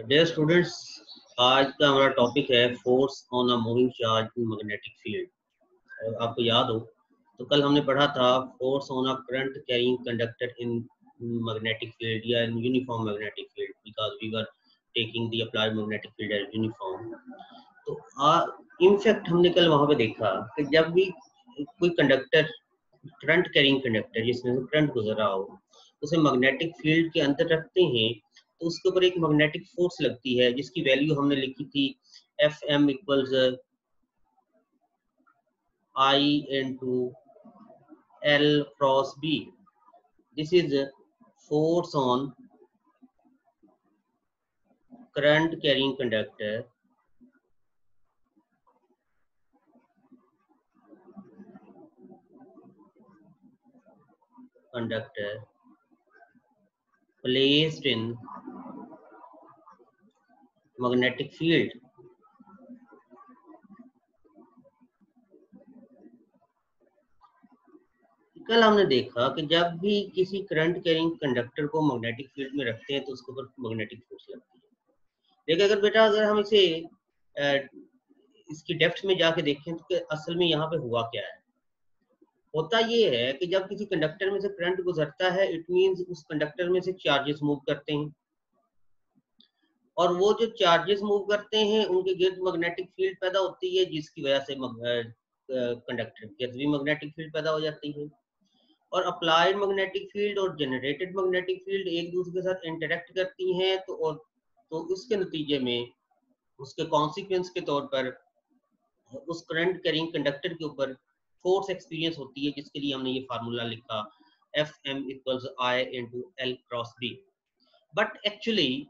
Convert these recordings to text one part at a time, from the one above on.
Dear students, आज का हमारा टॉपिक है force on a moving charge in magnetic field. आपको याद हो तो कल हमने पढ़ा था force on a current carrying conductor in magnetic field या in uniform magnetic field because we were taking the applied magnetic field as uniform. तो इनफैक्ट हमने कल वहां पे देखा कि जब भी कोई कंडक्टर करंट कैरिंग कंडक्टर जिसमें से करंट गुजर रहा हो उसे मैग्नेटिक फील्ड के अंदर रखते हैं तो उसके ऊपर एक मैग्नेटिक फोर्स लगती है जिसकी वैल्यू हमने लिखी थी F M equals I into L cross B. This is force on current carrying conductor placed in magnetic field। कल हमने देखा कि जब भी किसी करंट कैरिंग कंडक्टर को मैग्नेटिक फील्ड में रखते हैं तो उसके ऊपर मैग्नेटिक फोर्स लगती है। लेकिन अगर बेटा अगर हम इसे इसकी डेप्थ में जाके देखें तो असल में यहाँ पे हुआ क्या है। होता ये है कि जब किसी कंडक्टर में से करंट गुजरता है इट मींस उस कंडक्टर में से चार्जेस मूव करते हैं और वो जो चार्जेस मूव करते हैं उनके गिर्द मैग्नेटिक फील्ड पैदा होती है जिसकी वजह से कंडक्टर के गिर्द भी मैग्नेटिक फील्ड पैदा हो जाती है और अप्लाइड मैग्नेटिक फील्ड और जनरेटेड मैग्नेटिक फील्ड एक दूसरे के साथ इंटरेक्ट करती हैं तो उसके नतीजे में उसके कॉन्सिक्वेंस के तौर पर उस करंट कैरिंग कंडक्टर के ऊपर फोर्स एक्सपीरियंस होती है जिसके लिए हमने ये फार्मूला लिखा F M equals I into L cross B. But actually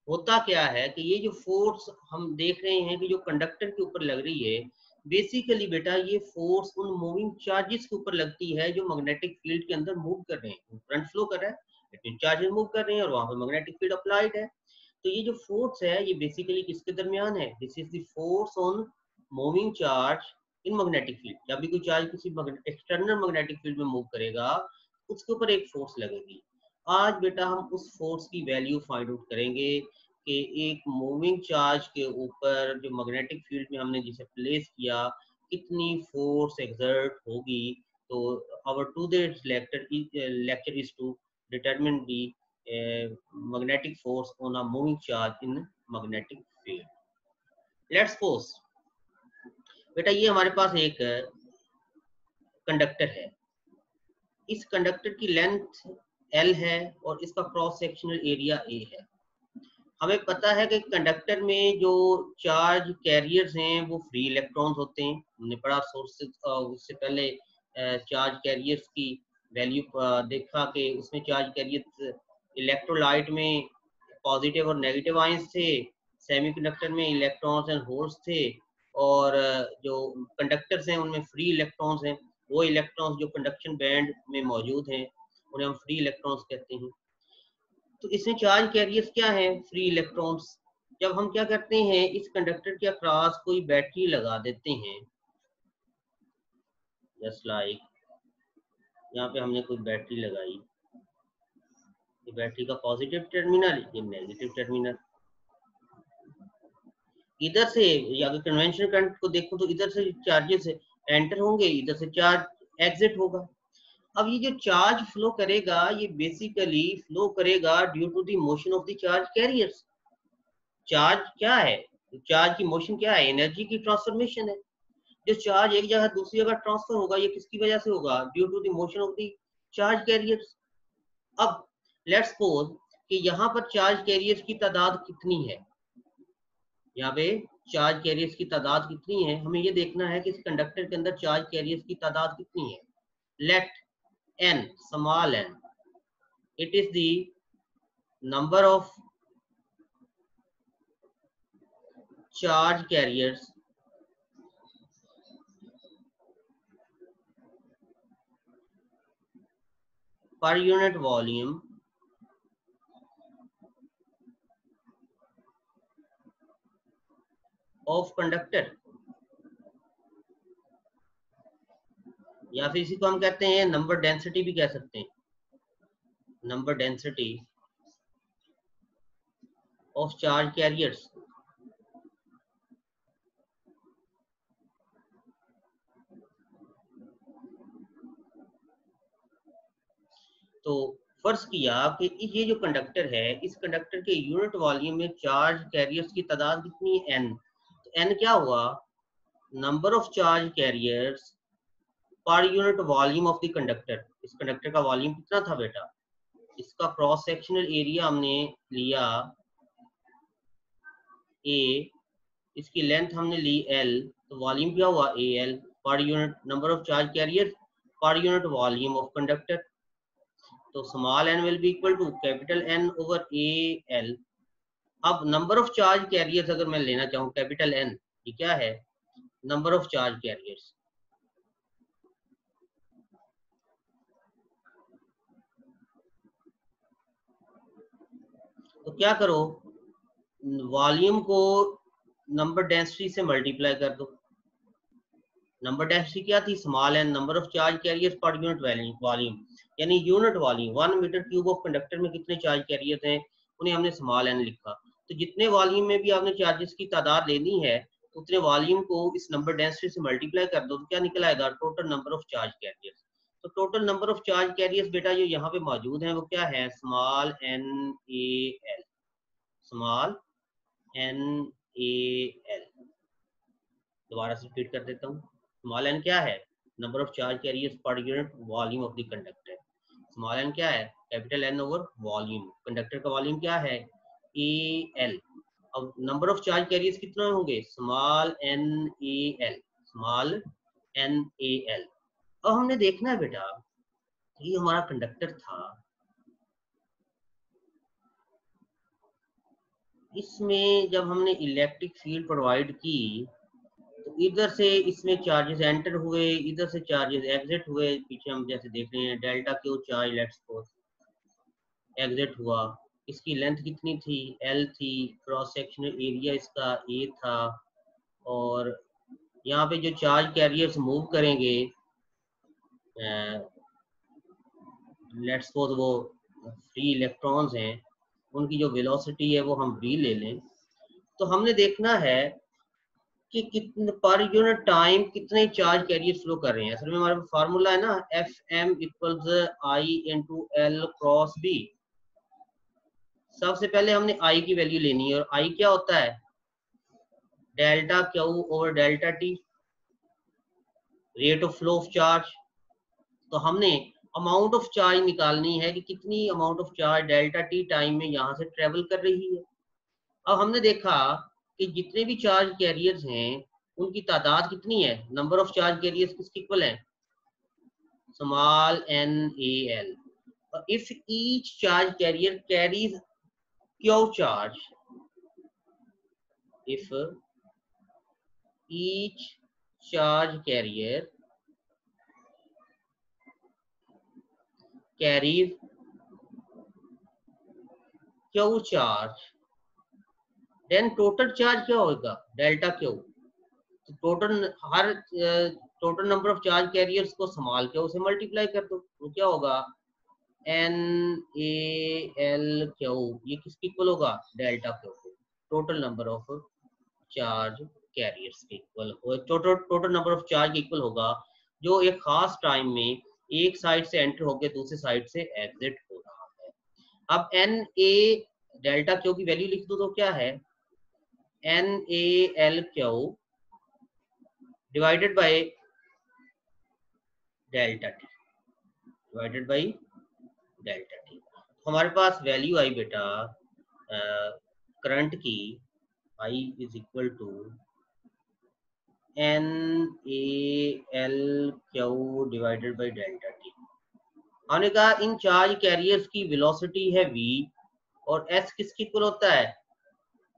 होता क्या है कि ये जो फोर्स हम देख रहे हैं कि जो कंडक्टर के ऊपर लग रही है बेसिकली बेटा ये फोर्स उन मूविंग चार्जेस के ऊपर लगती है जो मैग्नेटिक फील्ड के अंदर मूव कर रहे हैं। करंट फ्लो कर रहा है लेकिन चार्जेस मूव कर रहे हैं और वहां पर मैग्नेटिक फील्ड अप्लाइड है। तो ये जो फोर्स है ये बेसिकली किसके दरमियान है? This is the force on moving charge in magnetic field. जब भी कोई चार्ज किसी एक्सटर्नल मैग्नेटिक फील्ड में मूव करेगा उसके ऊपर एक फोर्स लगेगी। आज बेटा हम उस फोर्स की वैल्यू फाइंड आउट करेंगे कि एक मूविंग चार्ज के ऊपर जो मैग्नेटिक फील्ड में हमने जिसे प्लेस किया कितनी फोर्स एक्सर्ट होगी। तो our टुडे's lecture is to determine the magnetic force on a moving charge in magnetic field। Let's suppose बेटा ये हमारे पास एक कंडक्टर है। इस कंडक्टर की लेंथ L है और इसका क्रॉस सेक्शनल एरिया A है। हमें पता है कि कंडक्टर में जो चार्ज कैरियर्स हैं वो फ्री इलेक्ट्रॉन्स होते हैं। हमने पढ़ा सोर्स उससे पहले चार्ज कैरियर्स की वैल्यू देखा कि उसमें चार्ज कैरियर्स इलेक्ट्रोलाइट में पॉजिटिव और नेगेटिव आयंस थे, सेमीकंडक्टर में इलेक्ट्रॉन्स एंड होल्स थे और जो कंडक्टर्स हैं उनमें फ्री इलेक्ट्रॉन्स हैं। वो इलेक्ट्रॉन्स जो कंडक्शन बैंड में मौजूद हैं उन्हें हम फ्री इलेक्ट्रॉन्स कहते हैं। तो इसमें चार्ज कैरियर्स क्या है? Free electrons. जब हम क्या करते हैं इस कंडक्टर के अक्रॉस कोई बैटरी लगा देते हैं, जस्ट लाइक यहाँ पे हमने कोई बैटरी लगाई, ये बैटरी का पॉजिटिव टर्मिनल, ये नेगेटिव टर्मिनल। इधर से अगर कन्वेंशनल करंट को देखो तो इधर से चार्जेस एंटर होंगे, इधर से चार्ज एग्जिट होगा। अब ये जो चार्ज फ्लो करेगा ये बेसिकली फ्लो करेगा due to the motion of the charge carriers. Charge क्या है? चार्ज की मोशन क्या है? एनर्जी की ट्रांसफॉर्मेशन है। जो चार्ज एक जगह दूसरी जगह ट्रांसफर होगा ये किसकी वजह से होगा? Due to the motion of the charge carriers. अब लेट्स सपोज कि यहाँ पर चार्ज कैरियर्स की तादाद कितनी है, यहाँ पे चार्ज कैरियर्स की तादाद कितनी है हमें ये देखना है कि इस कंडक्टर के अंदर चार्ज कैरियर्स की तादाद कितनी है। Let n small n it is the number of charge carriers per unit volume of conductor, या फिर इसी को हम कहते हैं नंबर डेंसिटी भी कह सकते हैं। Number density of charge carriers. तो फर्ज किया कि ये जो कंडक्टर है, इस कंडक्टर के यूनिट वॉल्यूम में चार्ज कैरियर्स की तादाद कितनी है, n। तो n क्या हुआ, number of charge carriers per unit volume of the conductor. इस कंडक्टर का वॉल्यूम कितना था बेटा, इसका क्रॉस सेक्शनल एरिया हमने लिया a, इसकी लेंथ हमने ली l, तो वॉल्यूम क्या हुआ al per unit number of charge carrier per unit volume of conductor. तो small n will be equal to capital N over al। अब नंबर ऑफ चार्ज कैरियर्स अगर मैं लेना चाहूँ कैपिटल N, ये क्या है, नंबर ऑफ चार्ज कैरियर्स। तो क्या करो, वॉल्यूम को नंबर डेंसिटी से मल्टीप्लाई कर दो। नंबर डेंसिटी क्या थी, small N, number of charge carriers per unit volume, यानी unit volume 1 metre cube of conductor में कितने चार्ज कैरियर्स हैं, उन्हें हमने स्मॉल एन लिखा। तो जितने वॉल्यूम में भी आपने चार्जेस की तादाद लेनी है, उतने वॉल्यूम को इस नंबर डेंसिटी से मल्टीप्लाई कर दो, तो क्या निकल आएगा, total number of charge carriers. तो total number of charge carriers बेटा जो यहाँ पे मौजूद हैं वो क्या है, small N A L, small N A L. दोबारा से रिपीट कर देता हूँ, स्मॉल एन क्या है, number of charge carriers per unit volume of the conductor. Small N क्या है, capital N over volume, conductor का वॉल्यूम क्या है, ए एल। अब नंबर ऑफ चार्ज कैरियर्स कितना होंगे, small N A L, small N A L. अब हमने देखना है बेटा, ये हमारा कंडक्टर था, इसमें जब हमने इलेक्ट्रिक फील्ड प्रोवाइड की, तो इधर से इसमें चार्जेस एंटर हुए, इधर से चार्जेस एग्जिट हुए। पीछे हम जैसे देख रहे हैं delta Q charge let's suppose exit हुआ, इसकी लेंथ कितनी थी, एल थी, क्रॉस सेक्शनल एरिया इसका ए था, और यहाँ पे जो चार्ज कैरियर्स मूव करेंगे, लेट्स सपोज वो फ्री इलेक्ट्रॉन्स हैं, उनकी जो वेलोसिटी है वो हम v ले लें। तो हमने देखना है कि कितने पर यूनिट टाइम कितने चार्ज कैरियर फ्लो कर रहे हैं। असल में हमारे पास फार्मूला है ना, F M equals I into L cross B. सबसे पहले हमने आई की वैल्यू लेनी है, और आई क्या होता है, delta Q over delta T, rate of flow of charge. तो हमने अमाउंट ऑफ चार्ज निकालनी है कि कितनी amount of charge delta T time में यहाँ से ट्रेवल कर रही है। अब हमने देखा कि जितने भी चार्ज कैरियर्स हैं उनकी तादाद कितनी है, नंबर ऑफ चार्ज कैरियर्स किसके इक्वल है, small n a l। if each charge carrier carries q charge, if each charge carrier carries q charge, then total charge क्या होगा, डेल्टा क्यू। तो total number of charge carriers को small Q से multiply कर दो, तो क्या होगा, एन ए एल क्यू, ये किसकी इक्वल होगा, डेल्टा क्यू को, total number of charge carriers के इक्वल हो, टोटल नंबर ऑफ चार्ज के इक्वल होगा, जो एक खास टाइम में एक साइड से एंटर होकर दूसरी साइड से एग्जिट हो रहा है। अब एन ए डेल्टा क्यू की वैल्यू लिख दो, तो क्या है, N A L Q divided by delta T, divided by delta T. हमारे पास वैल्यू आई बेटा करंट की, I is equal to N A L Q divided by delta T. हमने कहा इन चार्ज कैरियर्स की वेलोसिटी है v, और s किसके इक्वल होता है,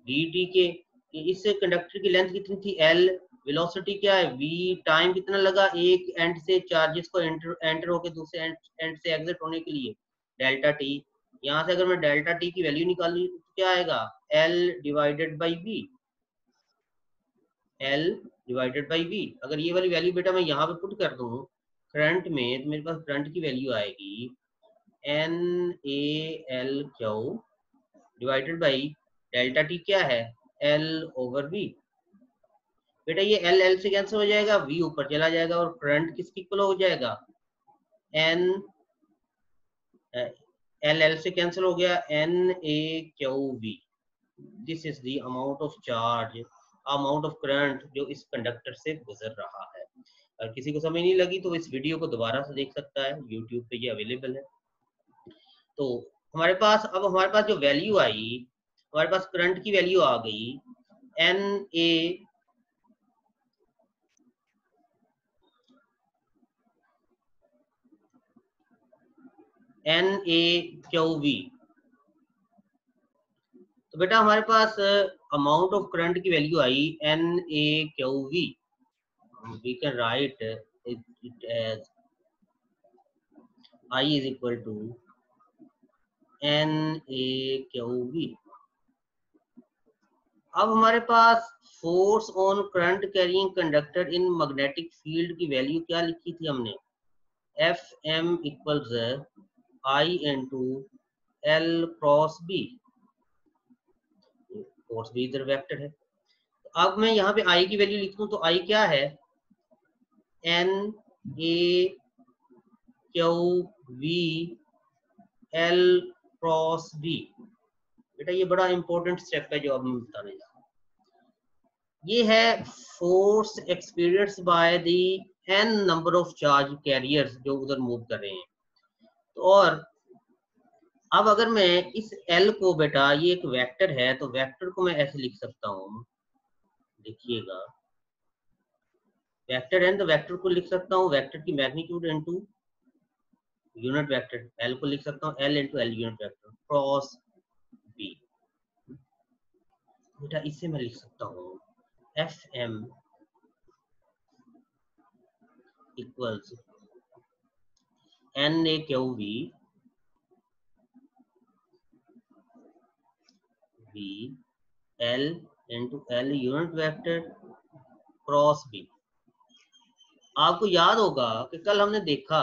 vt के। इस कंडक्टर की लेंथ कितनी थी, l, वेलोसिटी क्या है v, टाइम कितना लगा एक एंड से चार्जेस को एंटर होकर दूसरे एंड से एग्जिट होने के लिए, डेल्टा टी। यहाँ से अगर मैं डेल्टा टी की वैल्यू निकालूं तो क्या आएगा, l divided by v, L divided by V। अगर ये वाली वैल्यू बेटा मैं यहाँ पे पुट कर दूँ करंट में, तो मेरे पास करंट की वैल्यू आएगी N A L Q divided by delta T क्या है, एल ओवर वी। बेटा ये एल एल से कैंसिल हो जाएगा, वी ऊपर चला जाएगा और करंट किसकी इक्वल हो जाएगा, एन, एल एल से कैंसिल हो गया, N A Q V. This is the amount of charge, amount of current जो इस कंडक्टर से गुजर रहा है। अगर किसी को समझ नहीं लगी तो इस वीडियो को दोबारा से देख सकता है, यूट्यूब पे ये अवेलेबल है। तो हमारे पास अब हमारे पास जो वैल्यू आई, हमारे पास करंट की वैल्यू आ गई एन ए क्यू वी। तो बेटा हमारे पास अमाउंट ऑफ करंट की value I N A Q V. We can write it as I is equal to N A Q V. अब हमारे पास force on current carrying conductor in magnetic field की value क्या लिखी थी हमने, F M equals I into L cross B. Force भी इधर वेक्टर है। तो अब मैं यहाँ पे आई की वैल्यू लिख दूं तो आई क्या है, N A Q V L cross B. बेटा ये बड़ा इंपॉर्टेंट स्टेप है जो अब मैं बताने जा रहा हूँ। ये है force experience by the N number of charge carriers जो उधर मूव कर रहे हैं। तो और अब अगर मैं इस एल को, बेटा ये एक वेक्टर है तो वेक्टर को मैं ऐसे लिख सकता हूँ, देखिएगा वेक्टर है तो वेक्टर को लिख सकता हूँ वेक्टर की magnitude into unit vector, L को लिख सकता हूँ L into L unit vector cross B. बेटा इससे मैं लिख सकता हूँ F M equals N A Q V V L into L unit vector cross B. आपको याद होगा कि कल हमने देखा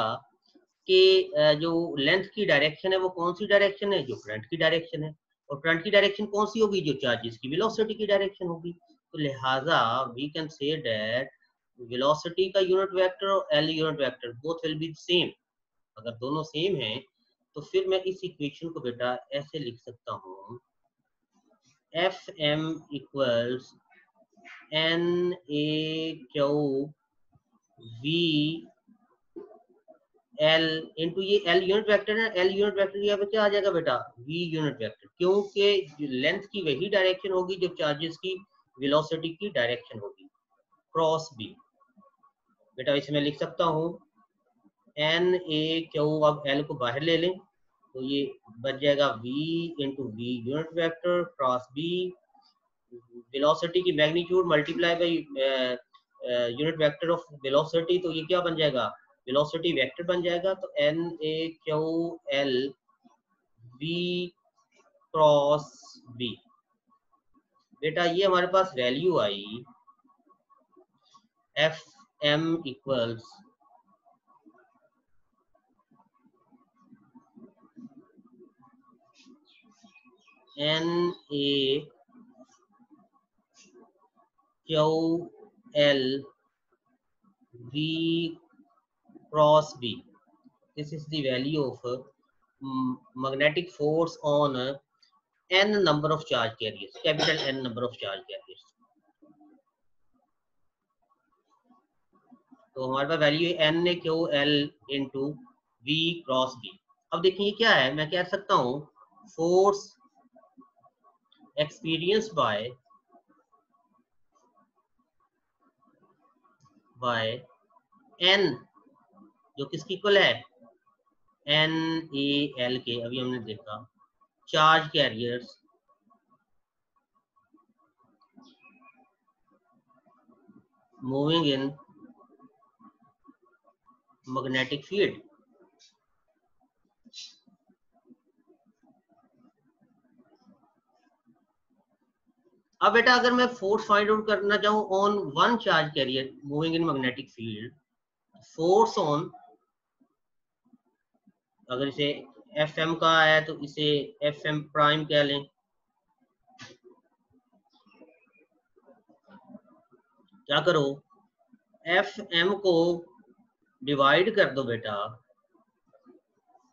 कि जो लेंथ की डायरेक्शन है वो कौन सी डायरेक्शन है, जो करंट की डायरेक्शन है। और करंट की डायरेक्शन कौन सी होगी, जो चार्जेस की वेलोसिटी की डायरेक्शन होगी। तो लिहाजा we can say that velocity का यूनिट वेक्टर और L unit vector both will be same. अगर दोनों सेम हैं तो फिर मैं इस इक्वेशन को बेटा ऐसे लिख सकता हूँ, F M equals N A Q V L into ये एल यूनिट वेक्टर है, एल यूनिट वेक्टर यहाँ पे क्या आ जाएगा बेटा, वी यूनिट वेक्टर, क्योंकि लेंथ की वही डायरेक्शन होगी जो चार्जेस की वेलोसिटी की डायरेक्शन होगी, क्रॉस बी। बेटा इसे मैं लिख सकता हूँ एन ए क्यू, अब एल को बाहर ले लें तो ये बच जाएगा V into V unit vector cross B, velocity की magnitude multiply by unit vector of velocity, तो ये क्या बन जाएगा, वेलोसिटी वेक्टर बन जाएगा। तो N A Q L V cross B. बेटा ये हमारे पास value I F M equals N A Q L V cross B. This is the value of magnetic force on n number of charge carriers, capital N number of charge carriers। तो हमारे पास value है N A Q L into V cross B. अब देखिए क्या है, मैं कह सकता हूँ फोर्स एक्सपीरियंस बाय एन, जो किसकी इक्वल है, एन ए एल के, अभी हमने देखा charge carriers moving in magnetic field. अब बेटा अगर मैं फोर्स फाइंड आउट करना चाहूँ on one charge carrier moving in magnetic field, force on, अगर इसे एफ एम का है तो इसे एफ एम प्राइम कह लें, क्या करो, एफ एम को डिवाइड कर दो बेटा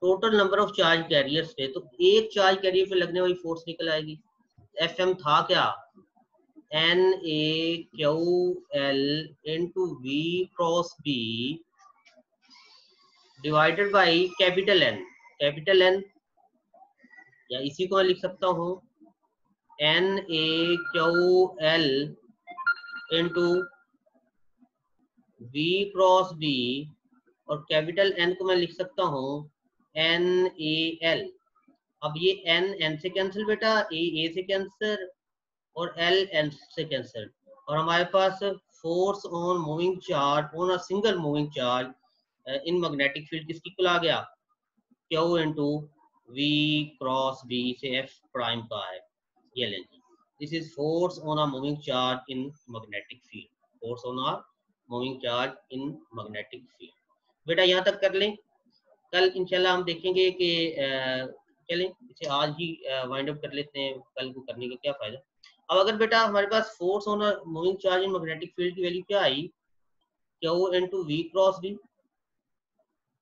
total number of charge carriers पे, तो एक चार्ज कैरियर पे लगने वाली फोर्स निकल आएगी। एफ एम था क्या, N A Q L into V cross B divided by capital N. Capital N, या इसी को मैं लिख सकता हूँ N A Q L into V cross B, और कैपिटल एन को मैं लिख सकता हूँ एन ए एल। अब ये एन एन से कैंसिल बेटा, ए से कैंसिल, और एल एन से कैंसिल, और हमारे पास force on moving charge on a single moving charge in magnetic field किसकी इक्वल आ गया, Q into V cross B से एफ प्राइम का है, ये लें जी। This is force on a moving charge in magnetic field, force on a moving charge in magnetic field. बेटा यहाँ तक कर लें, कल इंशाल्लाह हम देखेंगे कि चलें इसे आज ही वाइंड अप कर लेते हैं, कल को करने का क्या फायदा। अब अगर बेटा हमारे पास force on a moving charge in magnetic field की वैल्यू क्या आई, Q into V cross B.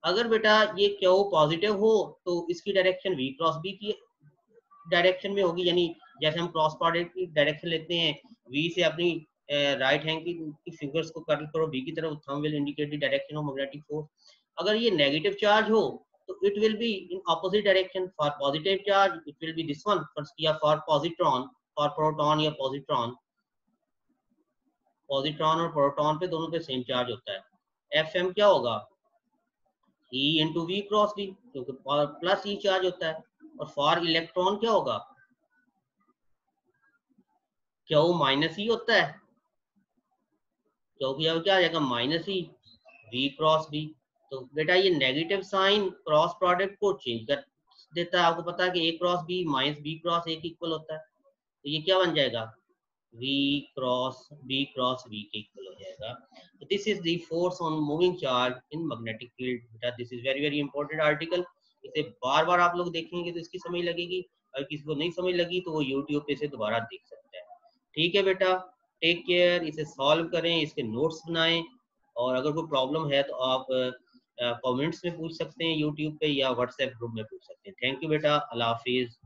अगर बेटा ये क्यू पॉजिटिव हो तो इसकी डायरेक्शन वी क्रॉस बी की डायरेक्शन में होगी, यानी जैसे हम क्रॉस प्रोडक्ट की डायरेक्शन लेते हैं, वी से अपनी राइट हैंड की फिंगर्स को कर्ल करो बी की तरफ, thumb will indicate the direction of magnetic force. अगर ये नेगेटिव चार्ज हो तो it will be in opposite direction, for positive charge it will be this one, या फॉर पॉजिट्रॉन, फॉर प्रोटॉन या पॉजिट्रॉन, पॉजिट्रॉन और proton पे दोनों पे सेम चार्ज होता है। एफ एम क्या होगा, E into V cross B, क्योंकि प्लस ई चार्ज होता है। और फॉर इलेक्ट्रॉन क्या होगा, क्यू माइनस ई होता है, क्योंकि अब क्या आ जाएगा minus E V cross B. तो बेटा ये नेगेटिव साइन क्रॉस प्रोडक्ट को चेंज कर देता है, आपको पता है कि A cross B minus B cross A के इक्वल होता है, तो ये क्या बन जाएगा, v cross b cross v के इक्वल हो जाएगा। तो this is the force on moving charge in magnetic field. बेटा this is very very important article, इसे बार बार आप लोग देखेंगे तो इसकी समझ लगेगी, अगर किसी को नहीं समझ लगी तो वो यूट्यूब पे से दोबारा देख सकते हैं। ठीक है बेटा, टेक केयर, इसे सॉल्व करें, इसके नोट्स बनाएं, और अगर कोई प्रॉब्लम है तो आप कमेंट्स में पूछ सकते हैं यूट्यूब पे, या व्हाट्सएप ग्रुप में पूछ सकते हैं। थैंक यू बेटा, अल्लाह हाफिज।